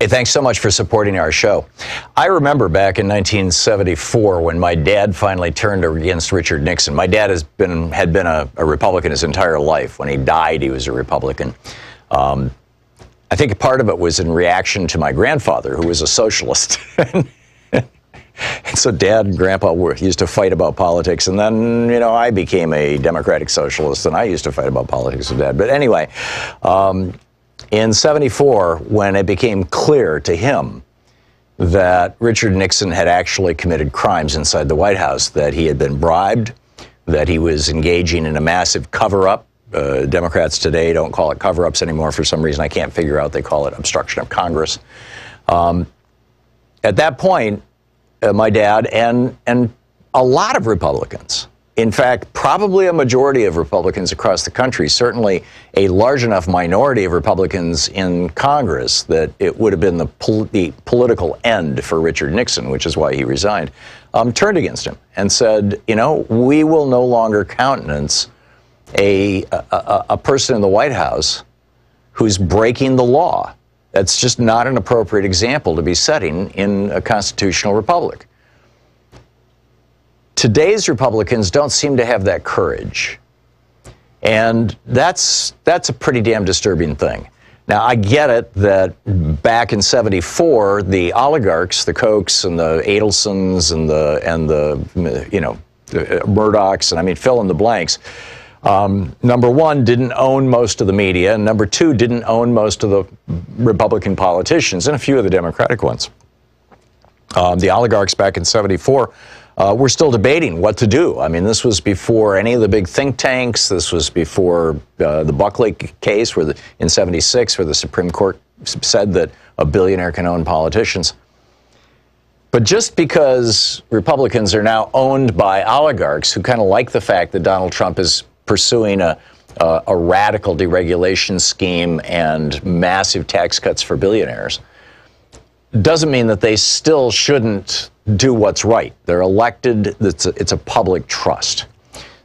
Hey, thanks so much for supporting our show. I remember back in 1974 when my dad finally turned against Richard Nixon. My dad had been a Republican his entire life. When he died, he was a Republican. I think part of it was in reaction to my grandfather, who was a socialist. And so Dad and Grandpa used to fight about politics, and then, I became a democratic socialist, and I used to fight about politics with Dad. But anyway, in '74, when it became clear to him that Richard Nixon had actually committed crimes inside the White House, that he had been bribed, that he was engaging in a massive cover-up. Democrats today don't call it cover-ups anymore for some reason I can't figure out. They call it obstruction of Congress. At that point, my dad and a lot of Republicans, in fact, probably a majority of Republicans across the country, certainly a large enough minority of Republicans in Congress that it would have been the political end for Richard Nixon, which is why he resigned, turned against him and said, we will no longer countenance a person in the White House who's breaking the law. That's just not an appropriate example to be setting in a constitutional republic. Today's Republicans don't seem to have that courage. And that's a pretty damn disturbing thing. Now, I get it that back in '74, the oligarchs, the Kochs and the Adelsons and the Murdochs, and fill in the blanks, number one, didn't own most of the media, and number two, didn't own most of the Republican politicians and a few of the Democratic ones. The oligarchs back in '74 were still debating what to do. This was before any of the big think tanks. This was before the Buckley case in '76, where the Supreme Court said that a billionaire can own politicians. But just because Republicans are now owned by oligarchs who kind of like the fact that Donald Trump is pursuing a radical deregulation scheme and massive tax cuts for billionaires, doesn't mean that they still shouldn't do what's right. They're elected. It's a public trust.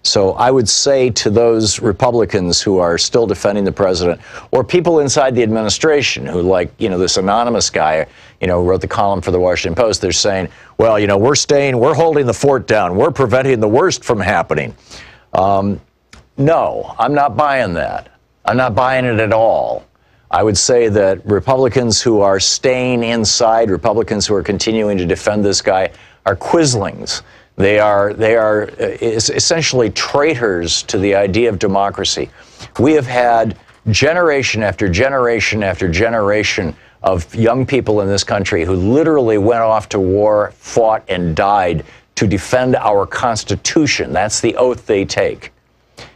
So I would say to those Republicans who are still defending the president, or people inside the administration who, like, this anonymous guy, wrote the column for the Washington Post, they're saying, well, we're holding the fort down. We're preventing the worst from happening. No, I'm not buying that. I'm not buying it at all. I would say that Republicans who are staying inside, Republicans who are continuing to defend this guy, are quislings. They are essentially traitors to the idea of democracy. We have had generation after generation after generation of young people in this country who literally went off to war, fought, and died to defend our Constitution. That's the oath they take.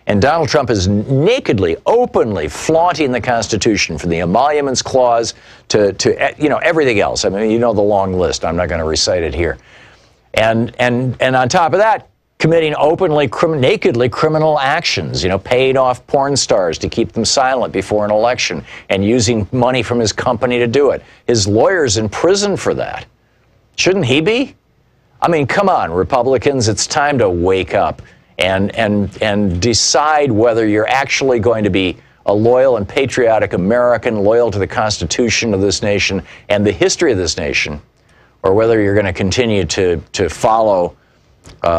And Donald Trump is nakedly, openly flaunting the Constitution, from the emoluments clause to everything else. The long list. I'm not going to recite it here. And on top of that, committing openly, nakedly criminal actions. Paying off porn stars to keep them silent before an election, and using money from his company to do it. His lawyer's in prison for that. Shouldn't he be? Come on, Republicans, it's time to wake up and decide whether you're actually going to be a loyal and patriotic American, loyal to the Constitution of this nation and the history of this nation, or whether you're going to continue to follow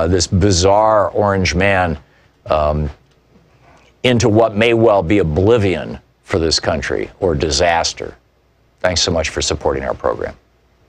this bizarre orange man into what may well be oblivion for this country, or disaster. Thanks so much for supporting our program.